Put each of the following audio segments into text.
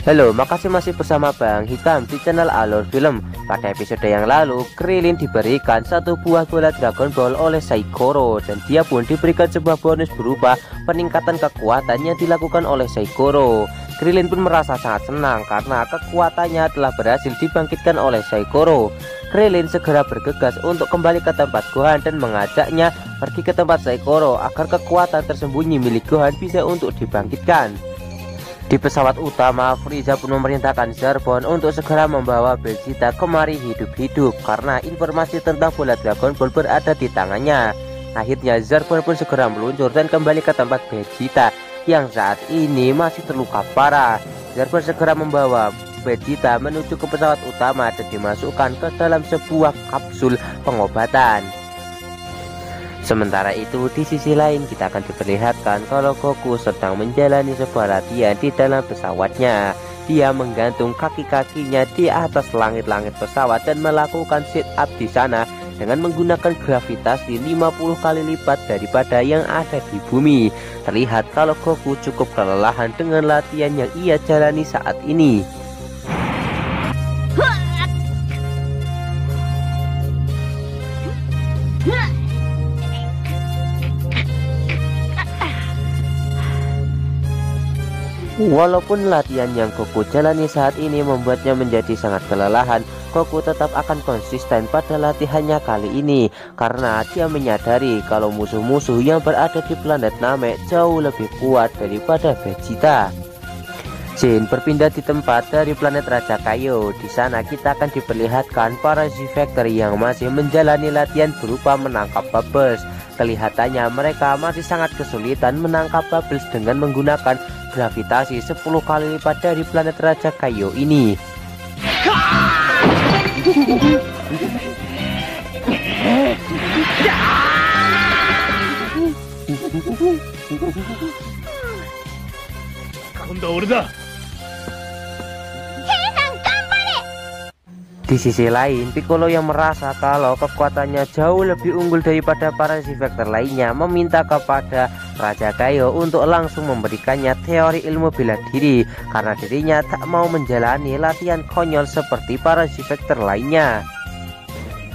Halo, makasih masih bersama Bang Hikam di channel Alur Film. Pada episode yang lalu, Krillin diberikan satu buah bola Dragon Ball oleh Saigoro, dan dia pun diberikan sebuah bonus berupa peningkatan kekuatan yang dilakukan oleh Saigoro. Krillin pun merasa sangat senang karena kekuatannya telah berhasil dibangkitkan oleh Saigoro. Krillin segera bergegas untuk kembali ke tempat Gohan dan mengajaknya pergi ke tempat Saigoro agar kekuatan tersembunyi milik Gohan bisa untuk dibangkitkan. Di pesawat utama, Frieza pun memerintahkan Zarbon untuk segera membawa Vegeta kemari hidup-hidup karena informasi tentang bola Dragon Ball berada di tangannya. Akhirnya Zarbon pun segera meluncur dan kembali ke tempat Vegeta yang saat ini masih terluka parah. Zarbon segera membawa Vegeta menuju ke pesawat utama dan dimasukkan ke dalam sebuah kapsul pengobatan. Sementara itu, di sisi lain kita akan diperlihatkan kalau Goku sedang menjalani sebuah latihan di dalam pesawatnya. Dia menggantung kaki-kakinya di atas langit-langit pesawat dan melakukan sit up di sana dengan menggunakan gravitasi 50 kali lipat daripada yang ada di bumi. Terlihat kalau Goku cukup kelelahan dengan latihan yang ia jalani saat ini. Walaupun latihan yang Goku jalani saat ini membuatnya menjadi sangat kelelahan, Goku tetap akan konsisten pada latihannya kali ini karena dia menyadari kalau musuh-musuh yang berada di planet Namek jauh lebih kuat daripada Vegeta. Jin berpindah di tempat dari planet Raja Kaio. Di sana kita akan diperlihatkan para Z-Factor yang masih menjalani latihan berupa menangkap Bubbles. Kelihatannya mereka masih sangat kesulitan menangkap Bubbles dengan menggunakan gravitasi 10 kali lipat dari planet Raja Kaio ini. Di sisi lain, Piccolo yang merasa kalau kekuatannya jauh lebih unggul daripada para Z-Factor lainnya meminta kepada Raja Kaio untuk langsung memberikannya teori ilmu bela diri karena dirinya tak mau menjalani latihan konyol seperti para Z-Factor lainnya.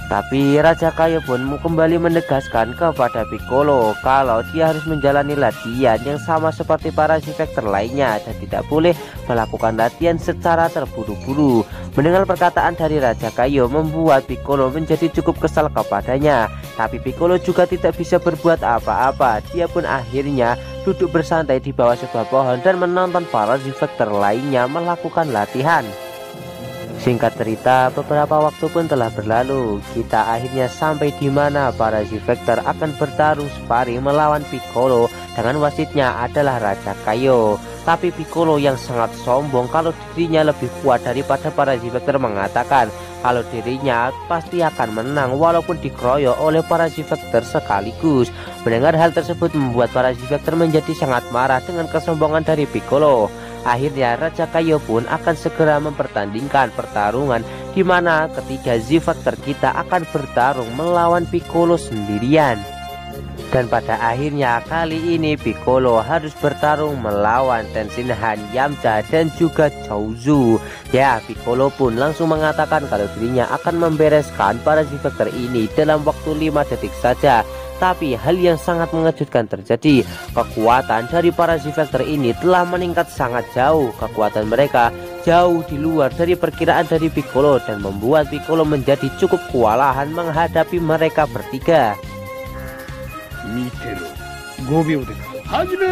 Tapi Raja Kaio pun kembali menegaskan kepada Piccolo kalau dia harus menjalani latihan yang sama seperti para Z-Factor lainnya dan tidak boleh melakukan latihan secara terburu-buru. Mendengar perkataan dari Raja Kaio membuat Piccolo menjadi cukup kesal kepadanya. Tapi Piccolo juga tidak bisa berbuat apa-apa. Dia pun akhirnya duduk bersantai di bawah sebuah pohon dan menonton para Z-Factor lainnya melakukan latihan. Singkat cerita, beberapa waktu pun telah berlalu. Kita akhirnya sampai di mana para Z-Factor akan bertarung sparring melawan Piccolo dengan wasitnya adalah Raja Kaio. Tapi Piccolo yang sangat sombong kalau dirinya lebih kuat daripada para Z-Factor mengatakan kalau dirinya pasti akan menang walaupun dikeroyok oleh para Z-Factor sekaligus. Mendengar hal tersebut membuat para Z-Factor menjadi sangat marah dengan kesombongan dari Piccolo. Akhirnya Raja Kaio pun akan segera mempertandingkan pertarungan di mana ketiga Z-Factor kita akan bertarung melawan Piccolo sendirian. Dan pada akhirnya kali ini Piccolo harus bertarung melawan Tenshinhan, Yamcha dan juga Chaozu. Ya, Piccolo pun langsung mengatakan kalau dirinya akan membereskan para Z-Factor ini dalam waktu 5 detik saja. Tapi hal yang sangat mengejutkan terjadi. Kekuatan dari para Z-Factor ini telah meningkat sangat jauh. Kekuatan mereka jauh di luar dari perkiraan dari Piccolo dan membuat Piccolo menjadi cukup kewalahan menghadapi mereka bertiga. 見てろ、5秒で始め。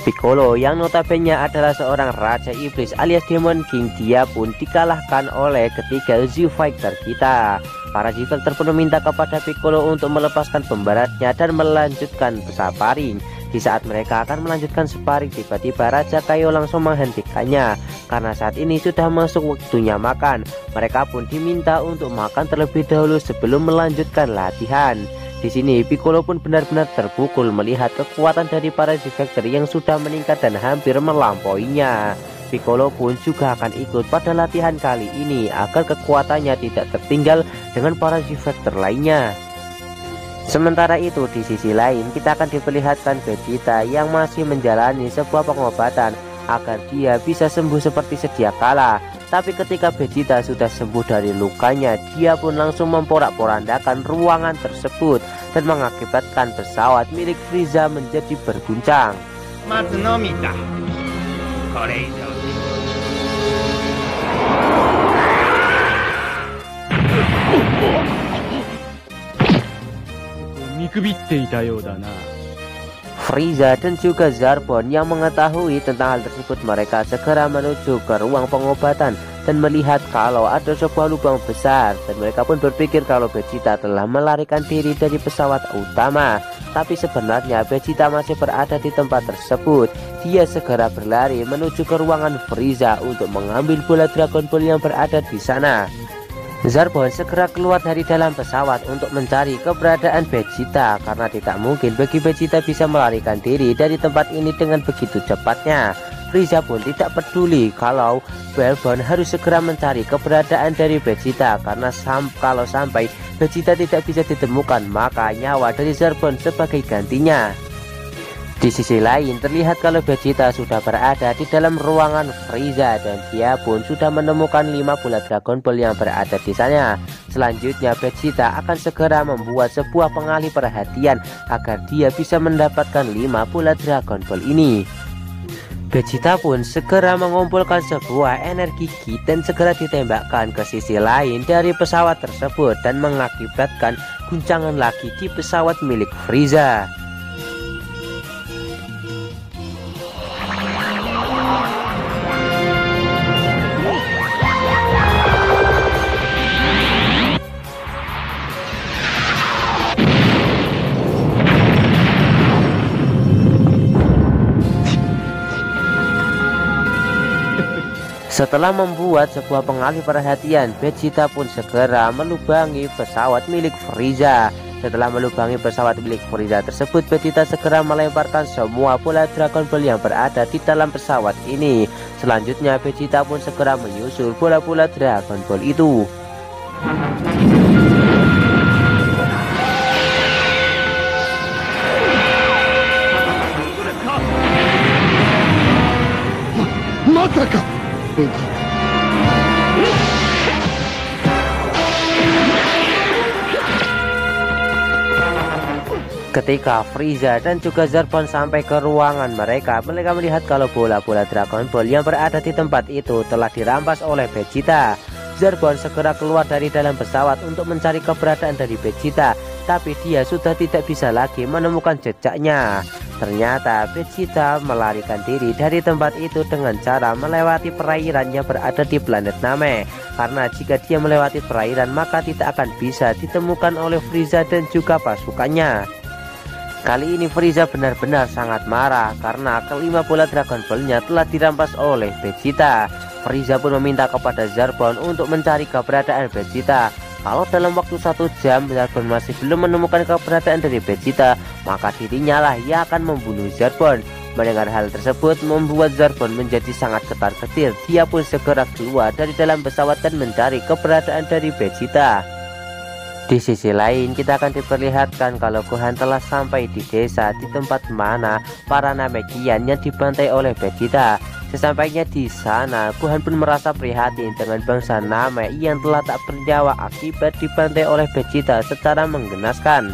Piccolo yang notabene adalah seorang raja iblis alias Demon King, dia pun dikalahkan oleh ketiga Z-Fighter kita. Para Z-Fighter pun meminta kepada Piccolo untuk melepaskan pemberatnya dan melanjutkan sparring. Di saat mereka akan melanjutkan sparring, tiba-tiba Raja Kaio langsung menghentikannya karena saat ini sudah masuk waktunya makan. Mereka pun diminta untuk makan terlebih dahulu sebelum melanjutkan latihan. Di sini Piccolo pun benar-benar terpukul melihat kekuatan dari para Z-Fighter yang sudah meningkat dan hampir melampauinya. Piccolo pun juga akan ikut pada latihan kali ini agar kekuatannya tidak tertinggal dengan para Z-Fighter lainnya. Sementara itu di sisi lain kita akan diperlihatkan Vegeta yang masih menjalani sebuah pengobatan agar dia bisa sembuh seperti sedia kala. Tapi ketika Vegeta sudah sembuh dari lukanya, dia pun langsung memporak-porandakan ruangan tersebut dan mengakibatkan pesawat milik Frieza menjadi berguncang. Frieza dan juga Zarbon yang mengetahui tentang hal tersebut, mereka segera menuju ke ruang pengobatan dan melihat kalau ada sebuah lubang besar, dan mereka pun berpikir kalau Vegeta telah melarikan diri dari pesawat utama. Tapi sebenarnya Vegeta masih berada di tempat tersebut. Dia segera berlari menuju ke ruangan Frieza untuk mengambil bola Dragon Ball yang berada di sana. Zarbon segera keluar dari dalam pesawat untuk mencari keberadaan Vegeta karena tidak mungkin bagi Vegeta bisa melarikan diri dari tempat ini dengan begitu cepatnya. Frieza pun tidak peduli kalau Zarbon harus segera mencari keberadaan dari Vegeta karena kalau sampai Vegeta tidak bisa ditemukan, maka nyawa dari Zarbon sebagai gantinya. Di sisi lain terlihat kalau Vegeta sudah berada di dalam ruangan Frieza dan dia pun sudah menemukan 5 bola Dragon Ball yang berada di sana. Selanjutnya Vegeta akan segera membuat sebuah pengalih perhatian agar dia bisa mendapatkan 5 bola Dragon Ball ini. Vegeta pun segera mengumpulkan sebuah energi Ki dan segera ditembakkan ke sisi lain dari pesawat tersebut dan mengakibatkan guncangan lagi di pesawat milik Frieza. Setelah membuat sebuah pengalih perhatian, Vegeta pun segera melubangi pesawat milik Frieza. Setelah melubangi pesawat milik Frieza tersebut, Vegeta segera melemparkan semua bola Dragon Ball yang berada di dalam pesawat ini. Selanjutnya Vegeta pun segera menyusul bola-bola Dragon Ball itu. Ketika Frieza dan juga Zarbon sampai ke ruangan mereka melihat kalau bola-bola Dragon Ball yang berada di tempat itu telah dirampas oleh Vegeta. Zarbon segera keluar dari dalam pesawat untuk mencari keberadaan dari Vegeta, tapi dia sudah tidak bisa lagi menemukan jejaknya. Ternyata Vegeta melarikan diri dari tempat itu dengan cara melewati perairan yang berada di planet Namek. Karena jika dia melewati perairan, maka tidak akan bisa ditemukan oleh Frieza dan juga pasukannya. Kali ini Frieza benar-benar sangat marah karena kelima bola Dragon Ball-nya telah dirampas oleh Vegeta. Frieza pun meminta kepada Zarbon untuk mencari keberadaan Vegeta. Kalau dalam waktu 1 jam Zarbon masih belum menemukan keberadaan dari Vegeta, maka dirinya lah yang akan membunuh Zarbon. Mendengar hal tersebut membuat Zarbon menjadi sangat ketar-ketir. Dia pun segera keluar dari dalam pesawat dan mencari keberadaan dari Vegeta. Di sisi lain kita akan diperlihatkan kalau Gohan telah sampai di desa di tempat mana para Namekian yang dibantai oleh Vegeta. Sesampainya di sana, Gohan pun merasa prihatin dengan bangsa Namek yang telah tak bernyawa akibat dibantai oleh Vegeta secara menggenaskan.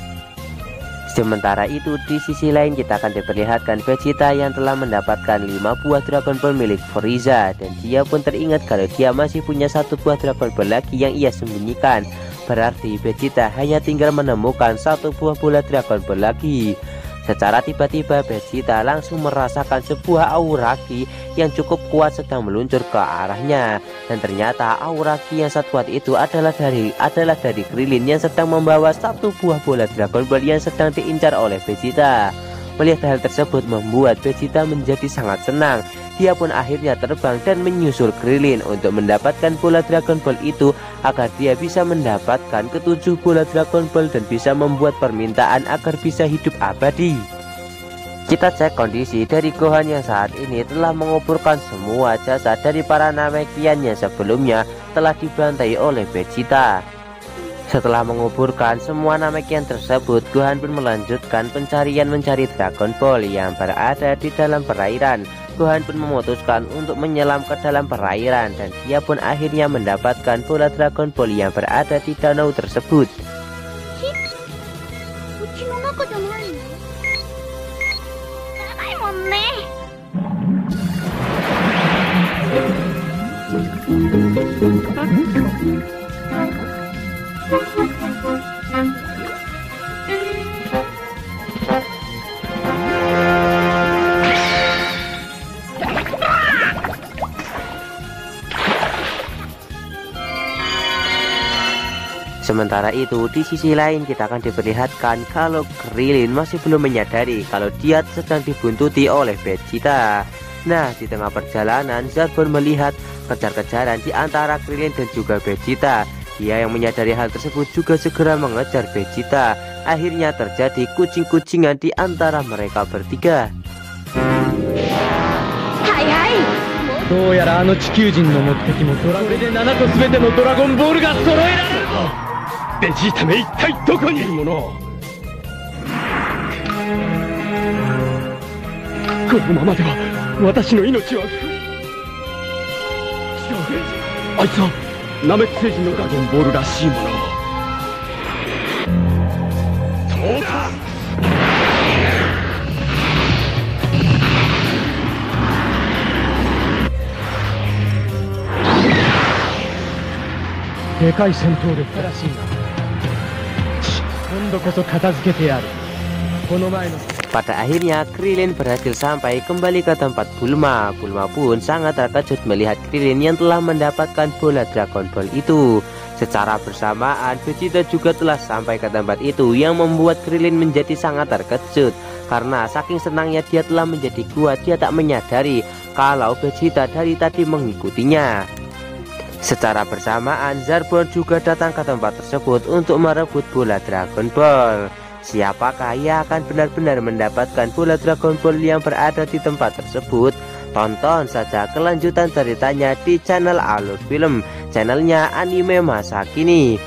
Sementara itu di sisi lain kita akan diperlihatkan Vegeta yang telah mendapatkan 5 buah Dragon Ball milik Frieza, dan dia pun teringat kalau dia masih punya 1 buah Dragon Ball lagi yang ia sembunyikan. Berarti Vegeta hanya tinggal menemukan 1 buah bola Dragon Ball lagi. Secara tiba-tiba Vegeta langsung merasakan sebuah aura ki yang cukup kuat sedang meluncur ke arahnya, dan ternyata aura ki yang sangat kuat itu adalah dari Krillin yang sedang membawa satu buah bola Dragon Ball yang sedang diincar oleh Vegeta. Melihat hal tersebut membuat Vegeta menjadi sangat senang. Dia pun akhirnya terbang dan menyusul Krillin untuk mendapatkan bola Dragon Ball itu agar dia bisa mendapatkan ketujuh bola Dragon Ball dan bisa membuat permintaan agar bisa hidup abadi. Kita cek kondisi dari Gohan yang saat ini telah menguburkan semua jasad dari para Namekian yang sebelumnya telah dibantai oleh Vegeta. Setelah menguburkan semua Namekian tersebut, Gohan pun melanjutkan pencarian mencari Dragon Ball yang berada di dalam perairan. Gohan pun memutuskan untuk menyelam ke dalam perairan dan dia pun akhirnya mendapatkan bola Dragon Ball yang berada di danau tersebut. Sementara itu di sisi lain kita akan diperlihatkan kalau Krillin masih belum menyadari kalau dia sedang dibuntuti oleh Vegeta. Nah, di tengah perjalanan Zarbon melihat kejar-kejaran di antara Krillin dan juga Vegeta. Dia yang menyadari hal tersebut juga segera mengejar Vegeta. Akhirnya terjadi kucing-kucingan di antara mereka bertiga. Hai. どうやらあの地球人の目的もこれで7個全てのドラゴンボールが揃えられる。ベジータめ一体どこにいるもの。このままでは私の命は。違う。あいつはナメック星人のドラゴンボールらしいもの。そうだ。でかい戦闘力らしいな。今度こそ片付けてやる。この前の Pada akhirnya Krillin berhasil sampai kembali ke tempat Bulma. Bulma pun sangat terkejut melihat Krillin yang telah mendapatkan bola Dragon Ball itu. Secara bersamaan Vegeta juga telah sampai ke tempat itu yang membuat Krillin menjadi sangat terkejut. Karena saking senangnya dia telah menjadi kuat, dia tak menyadari kalau Vegeta dari tadi mengikutinya. Secara bersamaan Zarbon juga datang ke tempat tersebut untuk merebut bola Dragon Ball. Siapakah yang akan benar-benar mendapatkan bola Dragon Ball yang berada di tempat tersebut? Tonton saja kelanjutan ceritanya di channel Alur Film, channelnya anime masa kini.